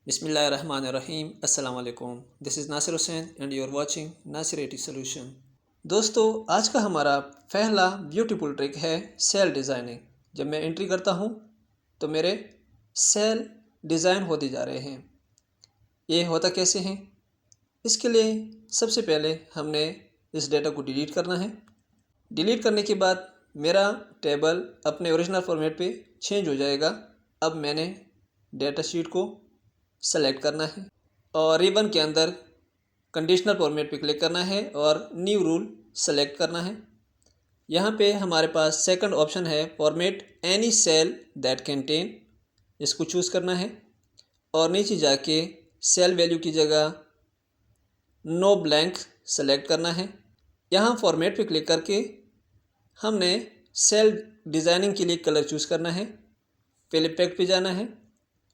बिस्मिल्लाहिर्रहमानिर्रहीम। अस्सलाम वालेकुम। This is Nasir Hussain and you are watching Nasir IT solution. दोस्तों, आज का हमारा पहला ब्यूटीफुल ट्रिक है सेल डिज़ाइनिंग। जब मैं एंट्री करता हूँ तो मेरे सेल डिज़ाइन होते जा रहे हैं। ये होता कैसे हैं? इसके लिए सबसे पहले हमने इस डेटा को डिलीट करना है। डिलीट करने के बाद मेरा टेबल अपने ओरिजिनल फॉर्मेट पे चेंज हो जाएगा। अब मैंने डेटा शीट को सेलेक्ट करना है और रिबन के अंदर कंडीशनल फॉर्मेट पे क्लिक करना है और न्यू रूल सेलेक्ट करना है। यहाँ पे हमारे पास सेकंड ऑप्शन है format any cell that contain, इसको चूज़ करना है और नीचे जाके सेल वैल्यू की जगह नो ब्लैंक सेलेक्ट करना है। यहाँ फॉर्मेट पे क्लिक करके हमने सेल डिज़ाइनिंग के लिए कलर चूज़ करना है। फिल इफेक्ट पे जाना है।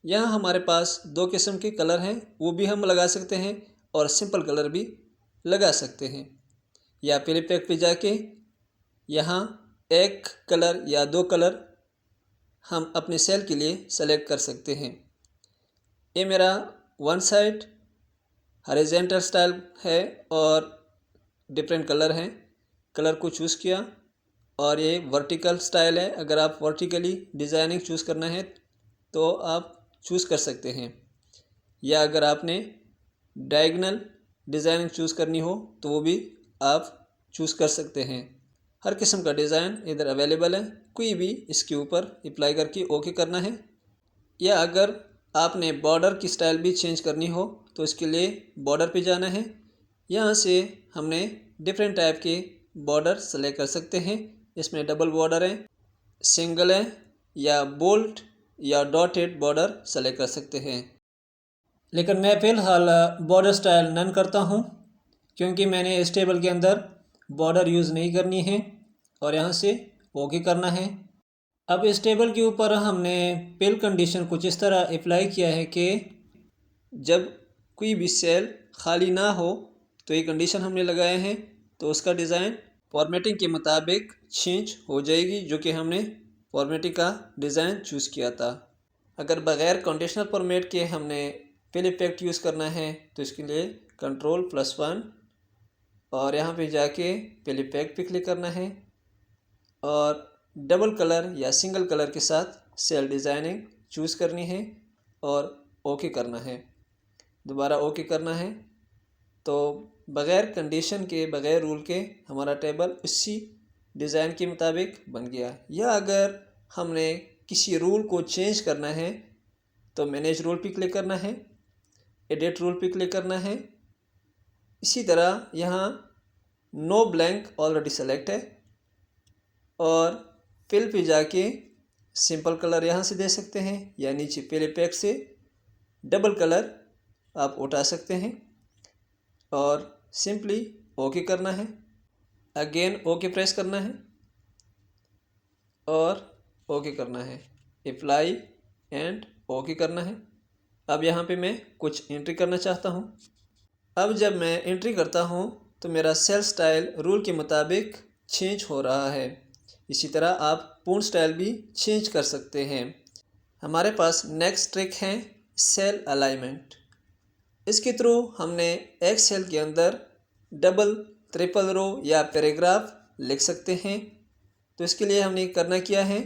यहाँ हमारे पास दो किस्म के कलर हैं, वो भी हम लगा सकते हैं और सिंपल कलर भी लगा सकते हैं। या फिल इफेक्ट पे जाके यहाँ एक कलर या दो कलर हम अपने सेल के लिए सेलेक्ट कर सकते हैं। ये मेरा वन साइड हॉरिजॉन्टल स्टाइल है और डिफरेंट कलर हैं। कलर को चूज़ किया और ये वर्टिकल स्टाइल है। अगर आप वर्टिकली डिज़ाइनिंग चूज़ करना है तो आप चूज़ कर सकते हैं, या अगर आपने डायगोनल डिज़ाइनिंग चूज़ करनी हो तो वो भी आप चूज़ कर सकते हैं। हर किस्म का डिज़ाइन इधर अवेलेबल है, कोई भी इसके ऊपर अप्लाई करके ओके करना है। या अगर आपने बॉर्डर की स्टाइल भी चेंज करनी हो तो इसके लिए बॉर्डर पे जाना है। यहाँ से हमने डिफरेंट टाइप के बॉर्डर सेलेक्ट कर सकते हैं। इसमें डबल बॉर्डर है, सिंगल है, या बोल्ट या डॉटेड बॉर्डर सेलेक्ट कर सकते हैं। लेकिन मैं फ़िलहाल बॉर्डर स्टाइल नन करता हूँ क्योंकि मैंने इस टेबल के अंदर बॉर्डर यूज़ नहीं करनी है और यहाँ से ओके करना है। अब इस टेबल के ऊपर हमने फिल कंडीशन कुछ इस तरह अप्लाई किया है कि जब कोई भी सेल खाली ना हो तो ये कंडीशन हमने लगाए हैं तो उसका डिज़ाइन फॉर्मेटिंग के मुताबिक चेंज हो जाएगी, जो कि हमने फॉर्मेटिंग का डिज़ाइन चूज़ किया था। अगर बग़ैर कंडीशनल फॉर्मेट के हमने फिल इफेक्ट यूज़ करना है तो इसके लिए Ctrl+1 और यहाँ पे जाके फिल इफेक्ट पे क्लिक करना है और डबल कलर या सिंगल कलर के साथ सेल डिज़ाइनिंग चूज़ करनी है और ओके करना है। दोबारा ओके करना है तो बग़ैर कंडीशन के, बग़ैर रूल के हमारा टेबल इसी डिज़ाइन के मुताबिक बन गया। या अगर हमने किसी रूल को चेंज करना है तो मैनेज रूल पे क्लिक करना है, एडिट रूल पे क्लिक करना है। इसी तरह यहाँ नो ब्लैंक ऑलरेडी सेलेक्ट है और फिल पे जाके सिंपल कलर यहाँ से दे सकते हैं या नीचे फिल इफेक्ट से डबल कलर आप उठा सकते हैं और सिंपली ओके करना है। अगेन ओके प्रेस करना है और ओके करना है, अप्लाई एंड ओके करना है। अब यहाँ पे मैं कुछ एंट्री करना चाहता हूँ। अब जब मैं एंट्री करता हूँ तो मेरा सेल स्टाइल रूल के मुताबिक चेंज हो रहा है। इसी तरह आप पूर्ण स्टाइल भी चेंज कर सकते हैं। हमारे पास नेक्स्ट ट्रिक है सेल अलाइनमेंट। इसके थ्रू हमने एक सेल के अंदर डबल, ट्रिपल रो या पैराग्राफ लिख सकते हैं। तो इसके लिए हमने करना क्या है,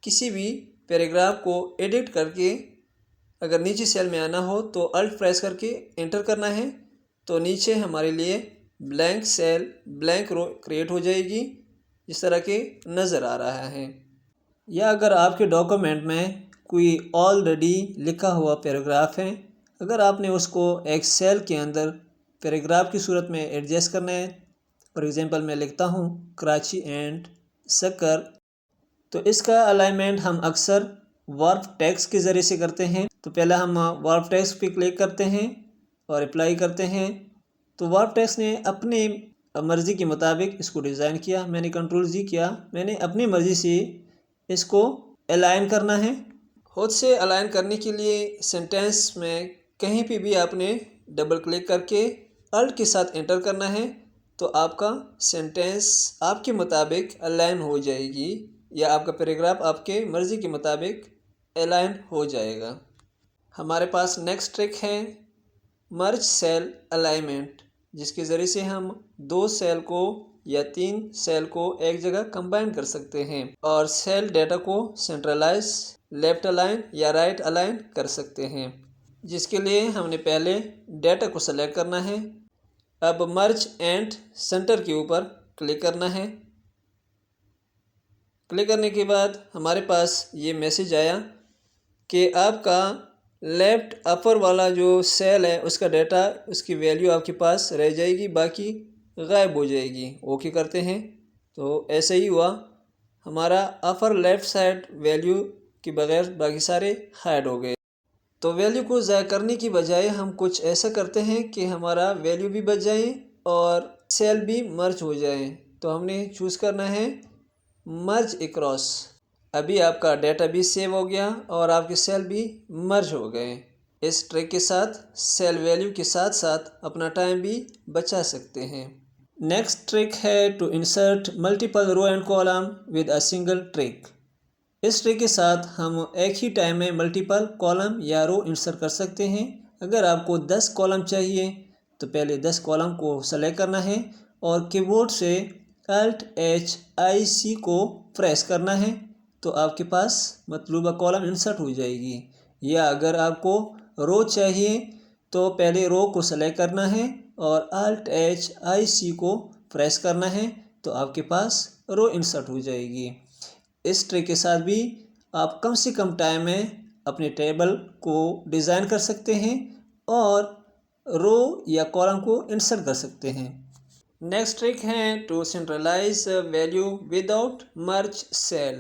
किसी भी पैराग्राफ को एडिट करके अगर नीचे सेल में आना हो तो अल्ट प्रेस करके एंटर करना है तो नीचे हमारे लिए ब्लैंक सेल, ब्लैंक रो क्रिएट हो जाएगी, जिस तरह के नज़र आ रहा है। या अगर आपके डॉक्यूमेंट में कोई ऑलरेडी लिखा हुआ पैराग्राफ है, अगर आपने उसको एक सेल के अंदर पैराग्राफ की सूरत में एडजस्ट करना है, फॉर एग्ज़ाम्पल मैं लिखता हूँ कराची एंड शक्कर, तो इसका अलाइनमेंट हम अक्सर वर्ब टेक्स्ट के ज़रिए से करते हैं। तो पहले हम वर्ब टेक्स्ट पे क्लिक करते हैं और अप्लाई करते हैं। तो वर्ब टेक्स्ट ने अपनी मर्ज़ी के मुताबिक इसको डिज़ाइन किया। मैंने Ctrl+G किया, मैंने अपनी मर्ज़ी से इसको अलाइन करना है। खुद से अलाइन करने के लिए सेंटेंस में कहीं पे भी आपने डबल क्लिक करके अल्ट के साथ एंटर करना है तो आपका सेंटेंस आपके मुताबिक अलाइन हो जाएगी या आपका पैराग्राफ आपके मर्ज़ी के मुताबिक अलाइन हो जाएगा। हमारे पास नेक्स्ट ट्रिक है मर्ज सेल अलाइनमेंट, जिसके ज़रिए से हम 2 सेल को या 3 सेल को एक जगह कंबाइन कर सकते हैं और सेल डेटा को सेंट्रलाइज, लेफ्ट अलाइन या राइट अलाइन कर सकते हैं। जिसके लिए हमने पहले डेटा को सेलेक्ट करना है। अब मर्ज एंड सेंटर के ऊपर क्लिक करना है। क्लिक करने के बाद हमारे पास ये मैसेज आया कि आपका लेफ्ट अपर वाला जो सेल है उसका डेटा, उसकी वैल्यू आपके पास रह जाएगी, बाकी गायब हो जाएगी। ओके करते हैं तो ऐसे ही हुआ, हमारा अपर लेफ्ट साइड वैल्यू के बगैर बाकी सारे हाइड हो गए। तो वैल्यू को ज़ाया करने की बजाय हम कुछ ऐसा करते हैं कि हमारा वैल्यू भी बच जाए और सेल भी मर्ज हो जाए। तो हमने चूज़ करना है मर्ज अक्रॉस। अभी आपका डेटा भी सेव हो गया और आपके सेल भी मर्ज हो गए। इस ट्रिक के साथ सेल वैल्यू के साथ साथ अपना टाइम भी बचा सकते हैं। नेक्स्ट ट्रिक है to insert multiple row and column with a single trick. इस ट्रिक के साथ हम एक ही टाइम में मल्टीपल कॉलम या रो इंसर्ट कर सकते हैं। अगर आपको 10 कॉलम चाहिए तो पहले 10 कॉलम को सेलेक्ट करना है और कीबोर्ड से Alt+H+IC को प्रेस करना है तो आपके पास मतलूबा कॉलम इंसर्ट हो जाएगी। या अगर आपको रो चाहिए तो पहले रो को सेलेक्ट करना है और Alt+H+IC को प्रेस करना है तो आपके पास रो इंसर्ट हो जाएगी। इस ट्रिक के साथ भी आप कम से कम टाइम में अपने टेबल को डिज़ाइन कर सकते हैं और रो या कॉलम को इंसर्ट कर सकते हैं। नेक्स्ट ट्रिक है to centralize value without merge cell.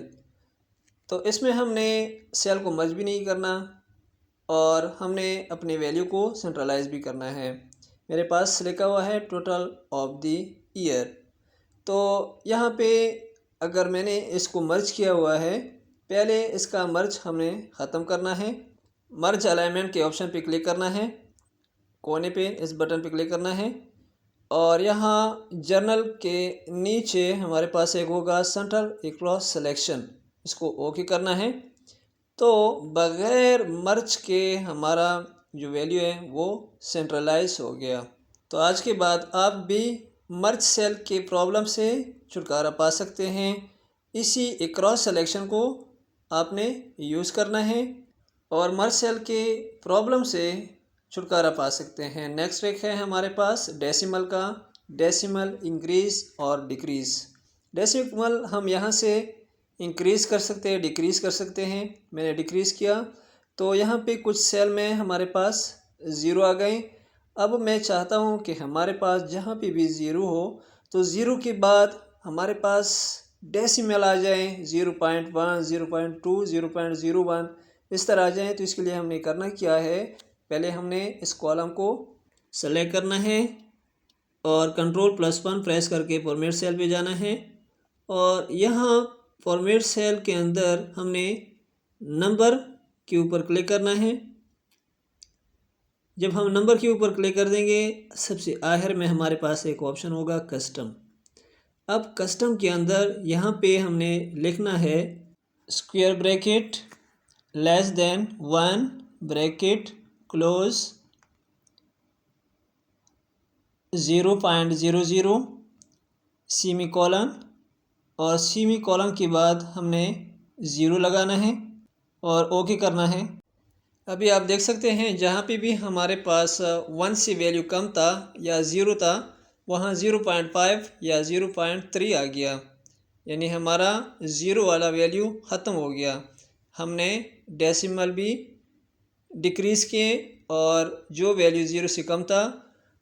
तो इसमें हमने सेल को मर्ज भी नहीं करना और हमने अपने वैल्यू को सेंट्रलाइज भी करना है। मेरे पास लिखा हुआ है टोटल ऑफ द ईयर। तो यहाँ पे अगर मैंने इसको मर्ज किया हुआ है, पहले इसका मर्ज हमने ख़त्म करना है। मर्ज अलाइनमेंट के ऑप्शन पे क्लिक करना है, कोने पे इस बटन पे क्लिक करना है और यहाँ जर्नल के नीचे हमारे पास एक होगा सेंटर अक्रॉस सिलेक्शन, इसको ओके करना है। तो बग़ैर मर्ज के हमारा जो वैल्यू है वो सेंट्रलाइज हो गया। तो आज के बाद आप भी मर्ज सेल के प्रॉब्लम से छुटकारा पा सकते हैं। इसी अक्रॉस सिलेक्शन को आपने यूज़ करना है और मर्ज सेल के प्रॉब्लम से छुटकारा पा सकते हैं। नेक्स्ट ट्रिक है हमारे पास डेसिमल का, डेसिमल इंक्रीज़ और डिक्रीज़। डेसिमल हम यहाँ से इंक्रीज़ कर सकते हैं, डिक्रीज़ कर सकते हैं। मैंने डिक्रीज़ किया तो यहाँ पे कुछ सेल में हमारे पास ज़ीरो आ गए। अब मैं चाहता हूँ कि हमारे पास जहाँ पे भी ज़ीरो हो तो ज़ीरो के बाद हमारे पास डेसिमल आ जाए, 0.1, 0.2, 0.01 इस तरह आ जाए। तो इसके लिए हमने करना क्या है, पहले हमने इस कॉलम को सेलेक्ट करना है और Ctrl+1 प्रेस करके फॉर्मेट सेल पे जाना है और यहाँ फॉर्मेट सेल के अंदर हमने नंबर के ऊपर क्लिक करना है। जब हम नंबर के ऊपर क्लिक कर देंगे सबसे आखिर में हमारे पास एक ऑप्शन होगा कस्टम। अब कस्टम के अंदर यहाँ पे हमने लिखना है square bracket <1 bracket close 0.00 semi colon और सेमी कॉलन के बाद हमने ज़ीरो लगाना है और ओके करना है। अभी आप देख सकते हैं जहाँ पे भी हमारे पास 1 से वैल्यू कम था या ज़ीरो था वहाँ 0.5 या 0.3 आ गया, यानी हमारा ज़ीरो वाला वैल्यू ख़त्म हो गया। हमने डेसिमल भी डिक्रीज़ किए और जो वैल्यू ज़ीरो से कम था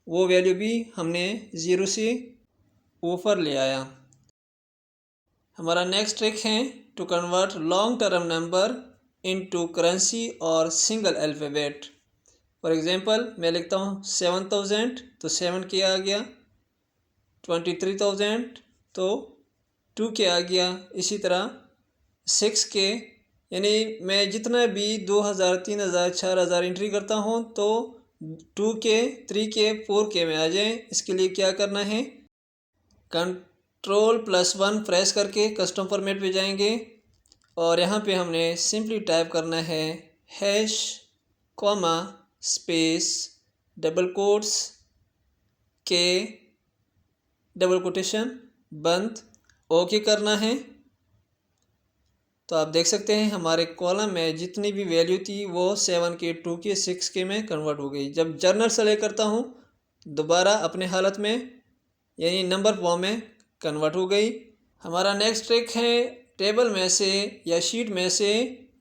वो वैल्यू भी हमने ज़ीरो से ऊपर ले आया। हमारा नेक्स्ट ट्रिक है to convert long term number into currency और सिंगल अल्फ़ाबेट। फॉर एग्जांपल मैं लिखता हूँ 7000 तो 7 के आ गया, 23,000 तो 2 के आ गया, इसी तरह 6 के, यानी मैं जितना भी 2000, 3000, 4000 एंट्री करता हूँ तो 2 के, 3 के, 4 के में आ जाए। इसके लिए क्या करना है, Ctrl+1 प्रेस करके कस्टम फॉर्मेट पे जाएंगे और यहाँ पे हमने सिंपली टाइप करना है कॉमा स्पेस डबल कोट्स के डबल कोटेशन बंद, ओके करना है। तो आप देख सकते हैं हमारे कॉलम में जितनी भी वैल्यू थी वो 7K 2K 6K में कन्वर्ट हो गई। जब जर्नल सेलेक्ट करता हूँ दोबारा अपने हालत में यानी नंबर फॉर्म में कन्वर्ट हो गई। हमारा नेक्स्ट ट्रिक है टेबल में से या शीट में से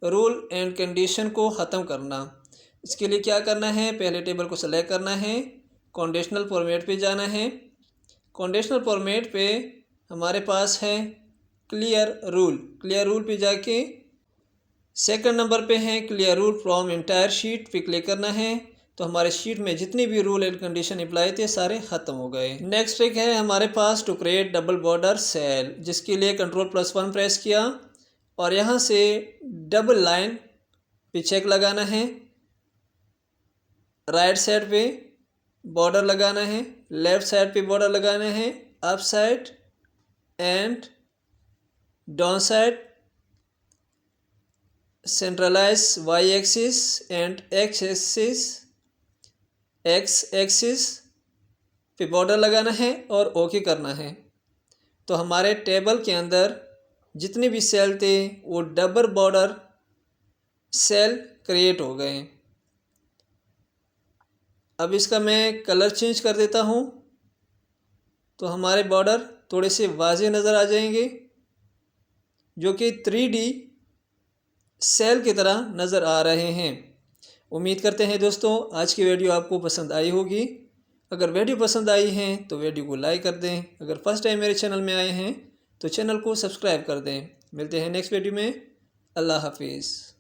रूल एंड कंडीशन को ख़त्म करना। इसके लिए क्या करना है, पहले टेबल को सेलेक्ट करना है, कंडीशनल फॉर्मेट पे जाना है। कंडीशनल फॉर्मेट पे हमारे पास है क्लियर रूल पे जाके सेकंड नंबर पे है clear rule from entire sheet पे क्लिक करना है। तो हमारे शीट में जितने भी रूल एंड कंडीशन अप्लाई थे सारे ख़त्म हो गए। नेक्स्ट ट्रिक है हमारे पास to create double border cell, जिसके लिए Ctrl+1 प्रेस किया और यहाँ से डबल लाइन पे चेक लगाना है, राइट साइड पे बॉर्डर लगाना है, लेफ़्ट साइड पे बॉर्डर लगाना है, up side and down side, centralize Y axis and X axis पे बॉर्डर लगाना है और ओके करना है। तो हमारे टेबल के अंदर जितने भी सेल थे वो डबल बॉर्डर सेल क्रिएट हो गए। अब इसका मैं कलर चेंज कर देता हूँ तो हमारे बॉर्डर थोड़े से वाज़ेह नज़र आ जाएंगे, जो कि 3D सेल की तरह नज़र आ रहे हैं। उम्मीद करते हैं दोस्तों आज की वीडियो आपको पसंद आई होगी। अगर वीडियो पसंद आई है तो वीडियो को लाइक कर दें। अगर फर्स्ट टाइम मेरे चैनल में आए हैं तो चैनल को सब्सक्राइब कर दें। मिलते हैं नेक्स्ट वीडियो में। अल्लाह हाफिज़।